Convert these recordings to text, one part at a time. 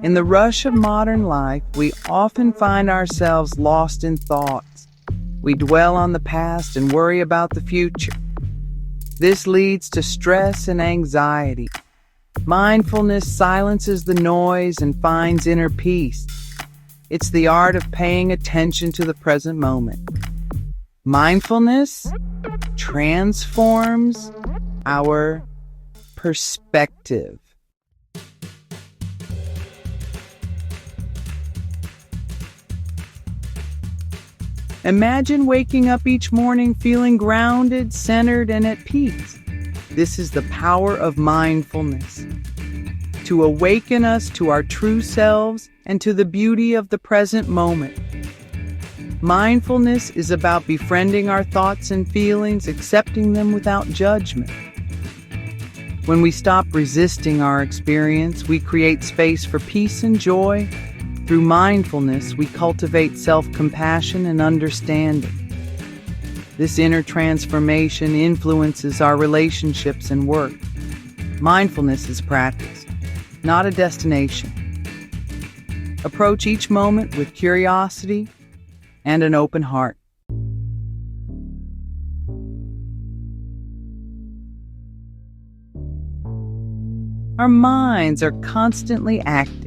In the rush of modern life, we often find ourselves lost in thoughts. We dwell on the past and worry about the future. This leads to stress and anxiety. Mindfulness silences the noise and finds inner peace. It's the art of paying attention to the present moment. Mindfulness transforms our perspective. Imagine waking up each morning feeling grounded, centered, and at peace. This is the power of mindfulness, to awaken us to our true selves and to the beauty of the present moment. Mindfulness is about befriending our thoughts and feelings, accepting them without judgment. When we stop resisting our experience, we create space for peace and joy. Through mindfulness, we cultivate self-compassion and understanding. This inner transformation influences our relationships and work. Mindfulness is practice, not a destination. Approach each moment with curiosity and an open heart. Our minds are constantly active,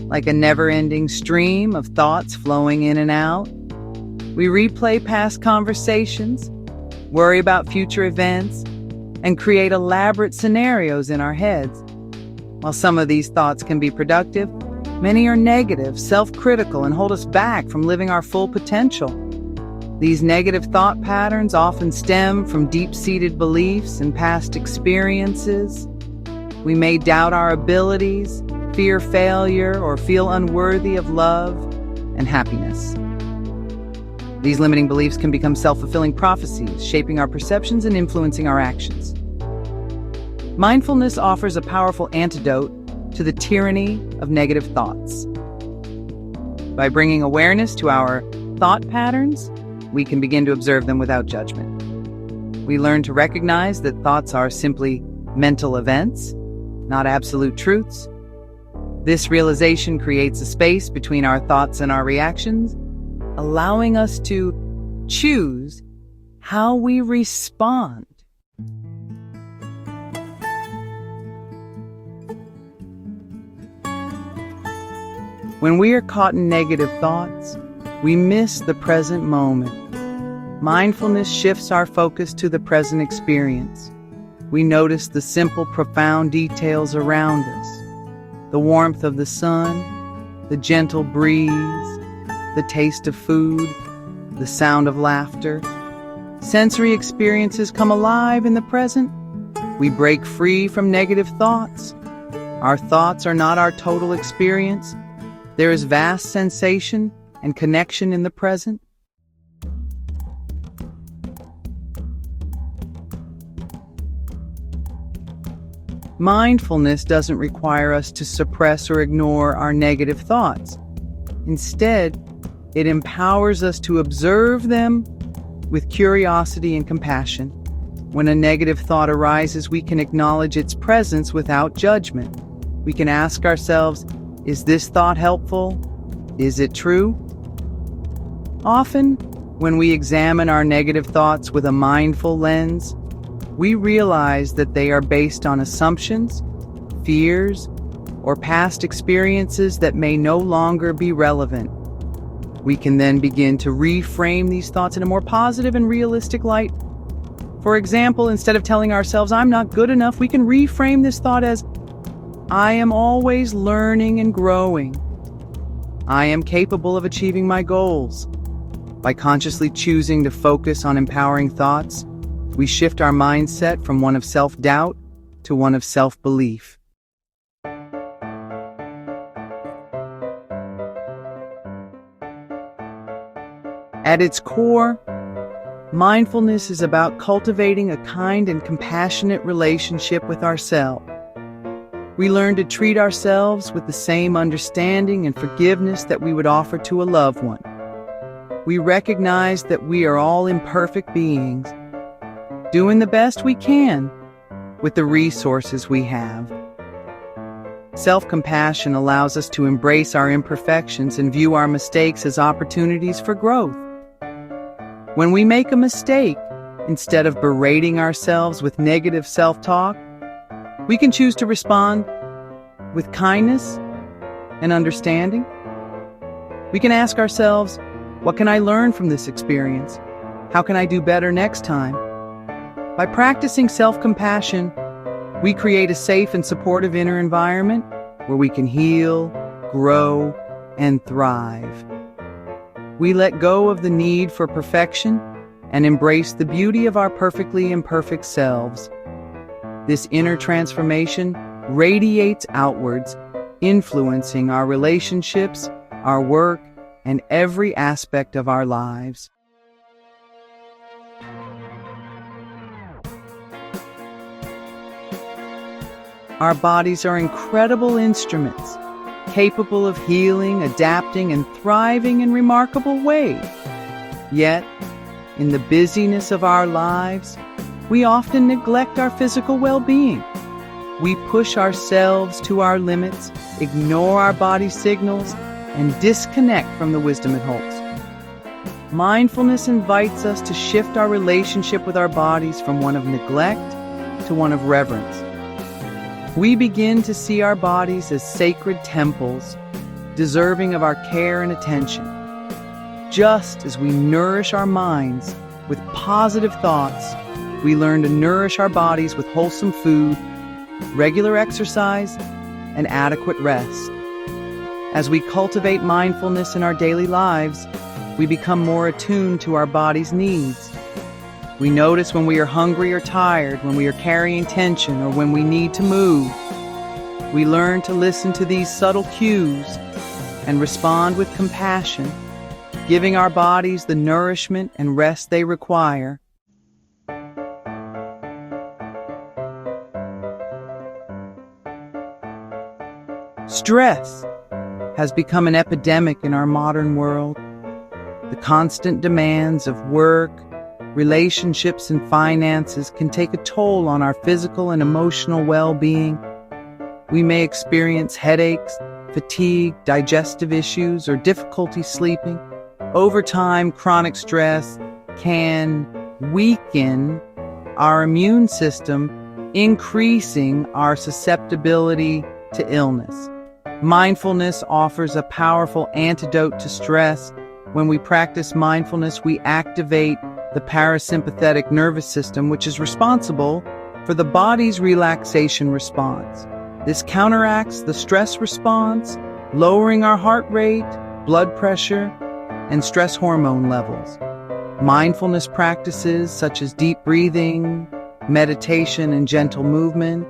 like a never-ending stream of thoughts flowing in and out. We replay past conversations, worry about future events, and create elaborate scenarios in our heads. While some of these thoughts can be productive, many are negative, self-critical, and hold us back from living our full potential. These negative thought patterns often stem from deep-seated beliefs and past experiences. We may doubt our abilities, fear failure, or feel unworthy of love and happiness. These limiting beliefs can become self-fulfilling prophecies, shaping our perceptions and influencing our actions. Mindfulness offers a powerful antidote to the tyranny of negative thoughts. By bringing awareness to our thought patterns, we can begin to observe them without judgment. We learn to recognize that thoughts are simply mental events, not absolute truths. This realization creates a space between our thoughts and our reactions, allowing us to choose how we respond. When we are caught in negative thoughts, we miss the present moment. Mindfulness shifts our focus to the present experience. We notice the simple, profound details around us. The warmth of the sun, the gentle breeze, the taste of food, the sound of laughter. Sensory experiences come alive in the present. We break free from negative thoughts. Our thoughts are not our total experience. There is vast sensation and connection in the present. Mindfulness doesn't require us to suppress or ignore our negative thoughts. Instead, it empowers us to observe them with curiosity and compassion. When a negative thought arises, we can acknowledge its presence without judgment. We can ask ourselves, is this thought helpful? Is it true? Often, when we examine our negative thoughts with a mindful lens, we realize that they are based on assumptions, fears, or past experiences that may no longer be relevant. We can then begin to reframe these thoughts in a more positive and realistic light. For example, instead of telling ourselves, I'm not good enough, we can reframe this thought as, I am always learning and growing. I am capable of achieving my goals. By consciously choosing to focus on empowering thoughts, we shift our mindset from one of self-doubt to one of self-belief. At its core, mindfulness is about cultivating a kind and compassionate relationship with ourselves. We learn to treat ourselves with the same understanding and forgiveness that we would offer to a loved one. We recognize that we are all imperfect beings, doing the best we can with the resources we have. Self-compassion allows us to embrace our imperfections and view our mistakes as opportunities for growth. When we make a mistake, instead of berating ourselves with negative self-talk, we can choose to respond with kindness and understanding. We can ask ourselves, what can I learn from this experience? How can I do better next time? By practicing self-compassion, we create a safe and supportive inner environment where we can heal, grow, and thrive. We let go of the need for perfection and embrace the beauty of our perfectly imperfect selves. This inner transformation radiates outwards, influencing our relationships, our work, and every aspect of our lives. Our bodies are incredible instruments, capable of healing, adapting, and thriving in remarkable ways. Yet, in the busyness of our lives, we often neglect our physical well-being. We push ourselves to our limits, ignore our body signals, and disconnect from the wisdom it holds. Mindfulness invites us to shift our relationship with our bodies from one of neglect to one of reverence. We begin to see our bodies as sacred temples, deserving of our care and attention. Just as we nourish our minds with positive thoughts, we learn to nourish our bodies with wholesome food, regular exercise, and adequate rest. As we cultivate mindfulness in our daily lives, we become more attuned to our body's needs. We notice when we are hungry or tired, when we are carrying tension, or when we need to move. We learn to listen to these subtle cues and respond with compassion, giving our bodies the nourishment and rest they require. Stress has become an epidemic in our modern world. The constant demands of work, relationships, and finances can take a toll on our physical and emotional well-being. We may experience headaches, fatigue, digestive issues, or difficulty sleeping. Over time, chronic stress can weaken our immune system, increasing our susceptibility to illness. Mindfulness offers a powerful antidote to stress. When we practice mindfulness, we activate the parasympathetic nervous system, which is responsible for the body's relaxation response. This counteracts the stress response, lowering our heart rate, blood pressure, and stress hormone levels. Mindfulness practices such as deep breathing, meditation, and gentle movement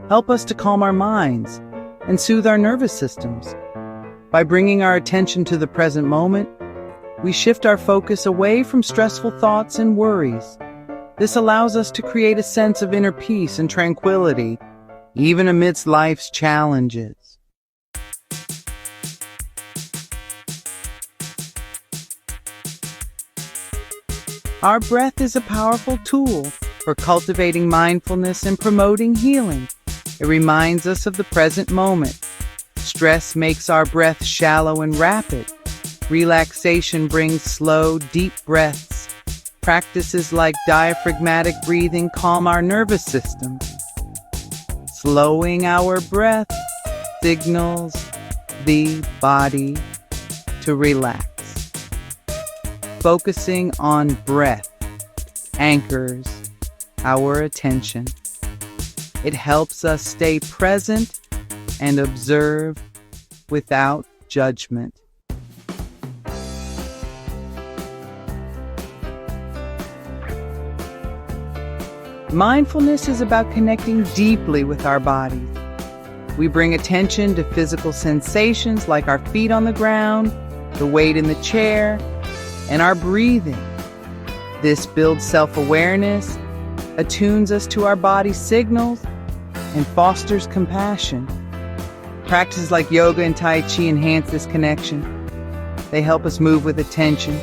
help us to calm our minds and soothe our nervous systems. By bringing our attention to the present moment, we shift our focus away from stressful thoughts and worries. This allows us to create a sense of inner peace and tranquility, even amidst life's challenges. Our breath is a powerful tool for cultivating mindfulness and promoting healing. It reminds us of the present moment. Stress makes our breath shallow and rapid. Relaxation brings slow, deep breaths. Practices like diaphragmatic breathing calm our nervous system. Slowing our breath signals the body to relax. Focusing on breath anchors our attention. It helps us stay present and observe without judgment. Mindfulness is about connecting deeply with our bodies. We bring attention to physical sensations like our feet on the ground, the weight in the chair, and our breathing. This builds self-awareness, attunes us to our body's signals, and fosters compassion. Practices like yoga and Tai Chi enhance this connection. They help us move with attention,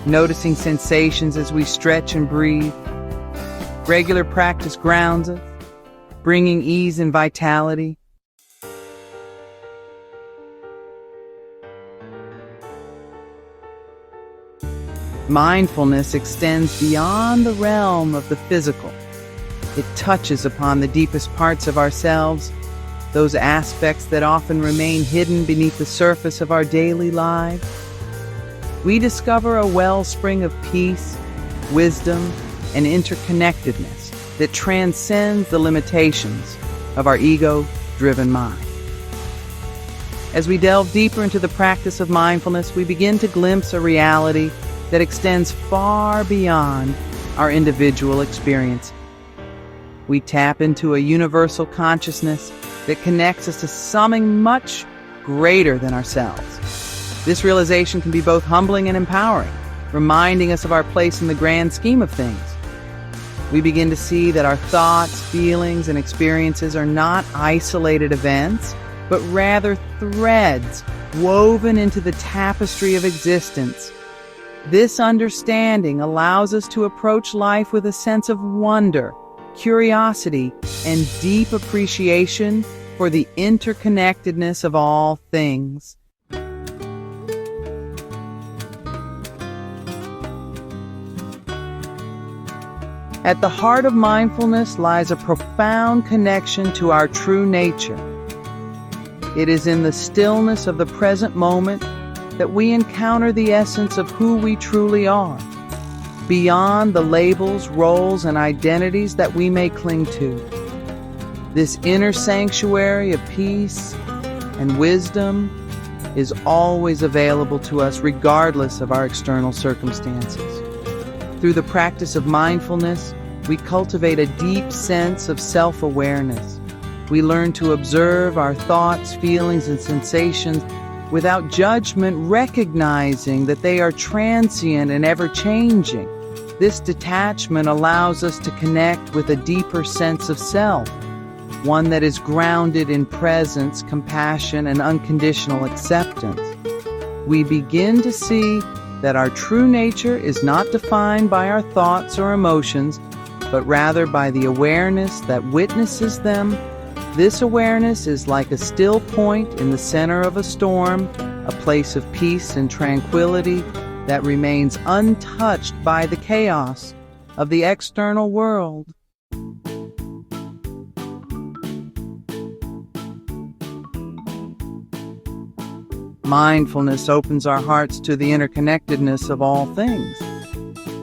noticing sensations as we stretch and breathe. Regular practice grounds us, bringing ease and vitality. Mindfulness extends beyond the realm of the physical. It touches upon the deepest parts of ourselves, those aspects that often remain hidden beneath the surface of our daily lives. We discover a wellspring of peace, wisdom, and interconnectedness that transcends the limitations of our ego-driven mind. As we delve deeper into the practice of mindfulness, we begin to glimpse a reality that extends far beyond our individual experience. We tap into a universal consciousness that connects us to something much greater than ourselves. This realization can be both humbling and empowering, reminding us of our place in the grand scheme of things. We begin to see that our thoughts, feelings, and experiences are not isolated events, but rather threads woven into the tapestry of existence. This understanding allows us to approach life with a sense of wonder, curiosity, and deep appreciation for the interconnectedness of all things. At the heart of mindfulness lies a profound connection to our true nature. It is in the stillness of the present moment that we encounter the essence of who we truly are, beyond the labels, roles, and identities that we may cling to. This inner sanctuary of peace and wisdom is always available to us regardless of our external circumstances. Through the practice of mindfulness, we cultivate a deep sense of self-awareness. We learn to observe our thoughts, feelings, and sensations without judgment, recognizing that they are transient and ever-changing. This detachment allows us to connect with a deeper sense of self, one that is grounded in presence, compassion, and unconditional acceptance. We begin to see that our true nature is not defined by our thoughts or emotions, but rather by the awareness that witnesses them. This awareness is like a still point in the center of a storm, a place of peace and tranquility that remains untouched by the chaos of the external world. Mindfulness opens our hearts to the interconnectedness of all things.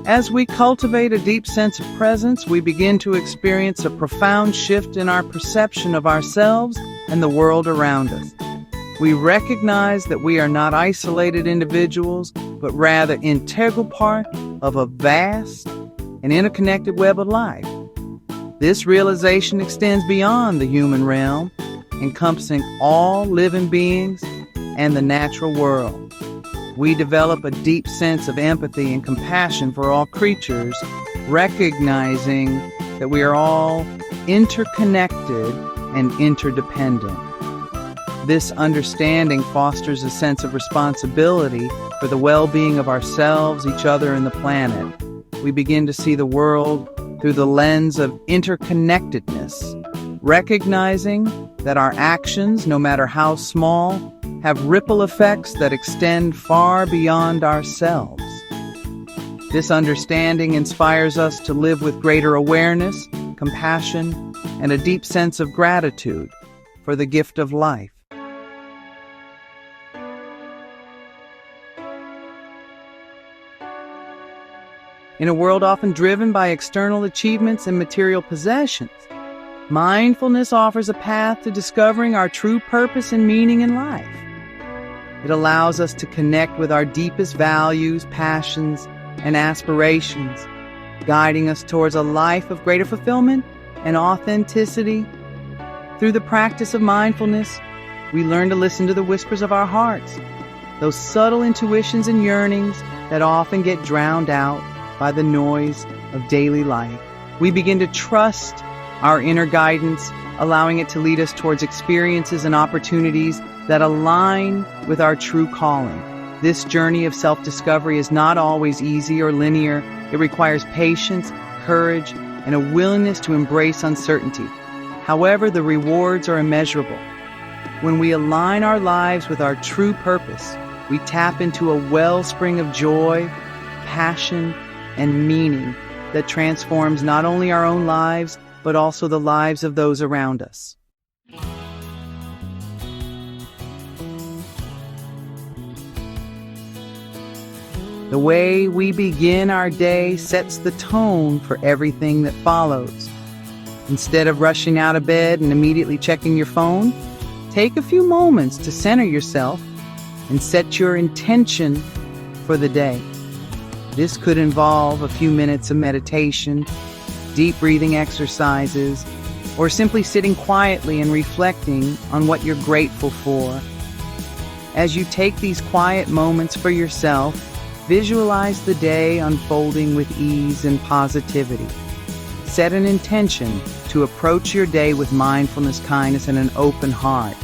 As we cultivate a deep sense of presence, we begin to experience a profound shift in our perception of ourselves and the world around us. We recognize that we are not isolated individuals, but rather integral part of a vast and interconnected web of life. This realization extends beyond the human realm, encompassing all living beings and the natural world. We develop a deep sense of empathy and compassion for all creatures, recognizing that we are all interconnected and interdependent. This understanding fosters a sense of responsibility for the well-being of ourselves, each other, and the planet. We begin to see the world through the lens of interconnectedness, recognizing that our actions, no matter how small, have ripple effects that extend far beyond ourselves. This understanding inspires us to live with greater awareness, compassion, and a deep sense of gratitude for the gift of life. In a world often driven by external achievements and material possessions, mindfulness offers a path to discovering our true purpose and meaning in life. It allows us to connect with our deepest values, passions, and aspirations, guiding us towards a life of greater fulfillment and authenticity. Through the practice of mindfulness, we learn to listen to the whispers of our hearts, those subtle intuitions and yearnings that often get drowned out by the noise of daily life. We begin to trust our inner guidance, allowing it to lead us towards experiences and opportunities that align with our true calling. This journey of self-discovery is not always easy or linear. It requires patience, courage, and a willingness to embrace uncertainty. However, the rewards are immeasurable. When we align our lives with our true purpose, we tap into a wellspring of joy, passion and meaning that transforms not only our own lives, but also the lives of those around us. The way we begin our day sets the tone for everything that follows. Instead of rushing out of bed and immediately checking your phone, take a few moments to center yourself and set your intention for the day. This could involve a few minutes of meditation, deep breathing exercises, or simply sitting quietly and reflecting on what you're grateful for. As you take these quiet moments for yourself, visualize the day unfolding with ease and positivity. Set an intention to approach your day with mindfulness, kindness, and an open heart.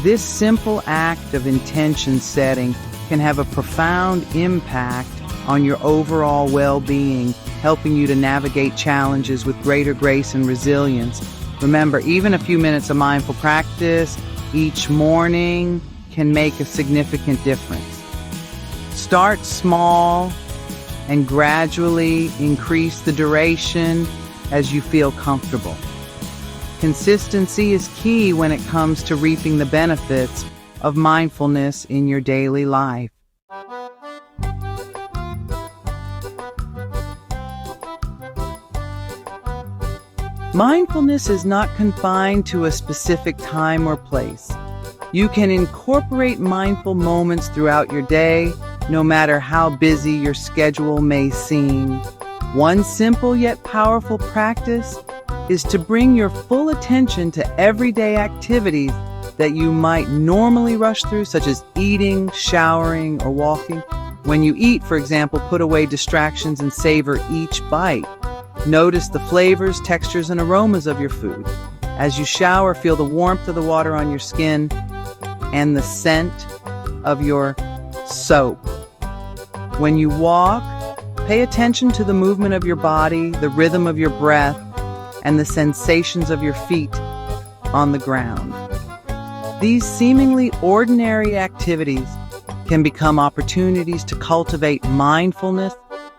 This simple act of intention setting can have a profound impact on your overall well-being, helping you to navigate challenges with greater grace and resilience. Remember, even a few minutes of mindful practice each morning can make a significant difference. Start small and gradually increase the duration as you feel comfortable. Consistency is key when it comes to reaping the benefits of mindfulness in your daily life. Mindfulness is not confined to a specific time or place. You can incorporate mindful moments throughout your day, no matter how busy your schedule may seem. One simple yet powerful practice is to bring your full attention to everyday activities that you might normally rush through, such as eating, showering, or walking. When you eat, for example, put away distractions and savor each bite. Notice the flavors, textures, and aromas of your food. As you shower, feel the warmth of the water on your skin and the scent of your soap. When you walk, pay attention to the movement of your body, the rhythm of your breath, and the sensations of your feet on the ground. These seemingly ordinary activities can become opportunities to cultivate mindfulness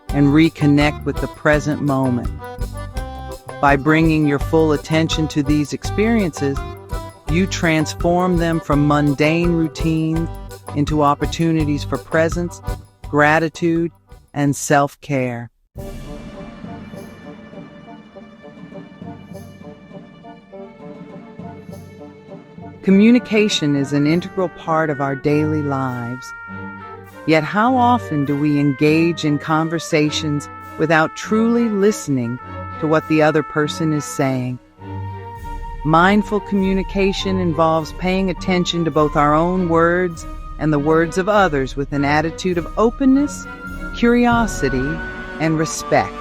and reconnect with the present moment. By bringing your full attention to these experiences, you transform them from mundane routines into opportunities for presence, gratitude, and self-care. Communication is an integral part of our daily lives. Yet how often do we engage in conversations without truly listening to what the other person is saying? Mindful communication involves paying attention to both our own words and the words of others with an attitude of openness, curiosity, and respect.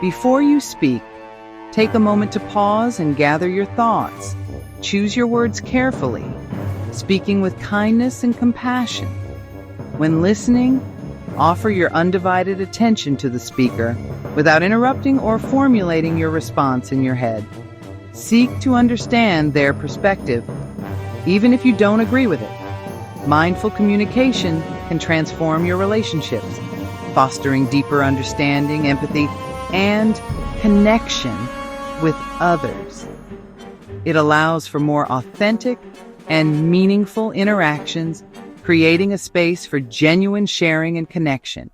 Before you speak, take a moment to pause and gather your thoughts. Choose your words carefully, speaking with kindness and compassion. When listening, offer your undivided attention to the speaker without interrupting or formulating your response in your head. Seek to understand their perspective, even if you don't agree with it. Mindful communication can transform your relationships, fostering deeper understanding, empathy, and connection with others. It allows for more authentic and meaningful interactions, creating a space for genuine sharing and connection.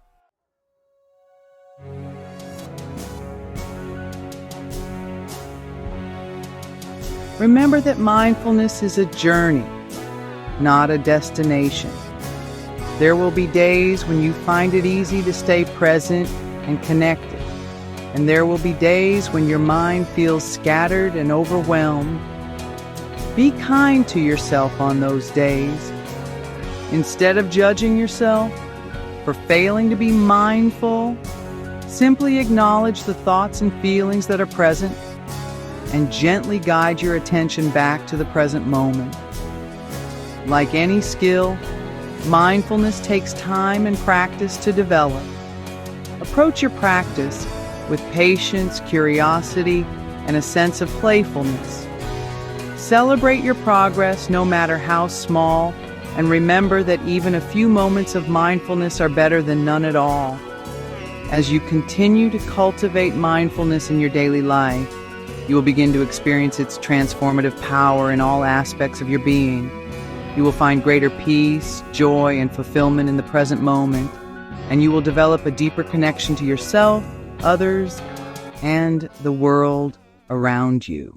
Remember that mindfulness is a journey, not a destination. There will be days when you find it easy to stay present and connected, and there will be days when your mind feels scattered and overwhelmed. Be kind to yourself on those days. Instead of judging yourself for failing to be mindful, simply acknowledge the thoughts and feelings that are present and gently guide your attention back to the present moment. Like any skill, mindfulness takes time and practice to develop. Approach your practice with patience, curiosity, and a sense of playfulness. Celebrate your progress, no matter how small, And remember that even a few moments of mindfulness are better than none at all. As you continue to cultivate mindfulness in your daily life, you will begin to experience its transformative power in all aspects of your being. You will find greater peace, joy, and fulfillment in the present moment, and you will develop a deeper connection to yourself, others, and the world around you.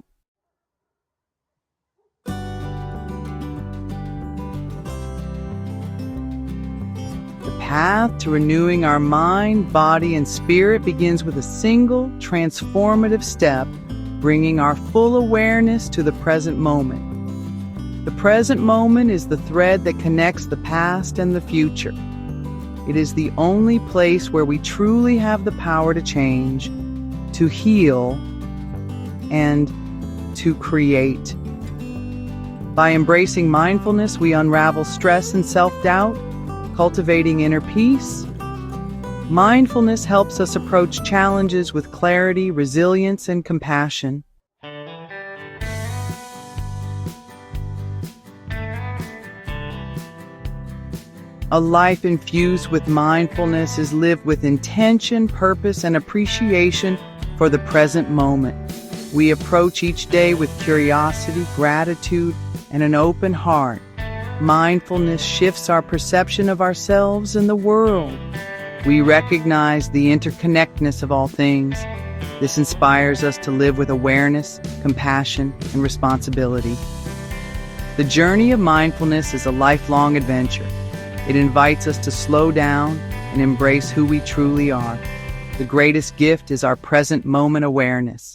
The path to renewing our mind, body, and spirit begins with a single transformative step, bringing our full awareness to the present moment. The present moment is the thread that connects the past and the future. It is the only place where we truly have the power to change, to heal, and to create. By embracing mindfulness, we unravel stress and self-doubt, cultivating inner peace. Mindfulness helps us approach challenges with clarity, resilience, and compassion. A life infused with mindfulness is lived with intention, purpose, and appreciation for the present moment. We approach each day with curiosity, gratitude, and an open heart. Mindfulness shifts our perception of ourselves and the world. We recognize the interconnectedness of all things. This inspires us to live with awareness, compassion, and responsibility. The journey of mindfulness is a lifelong adventure. It invites us to slow down and embrace who we truly are. The greatest gift is our present moment awareness.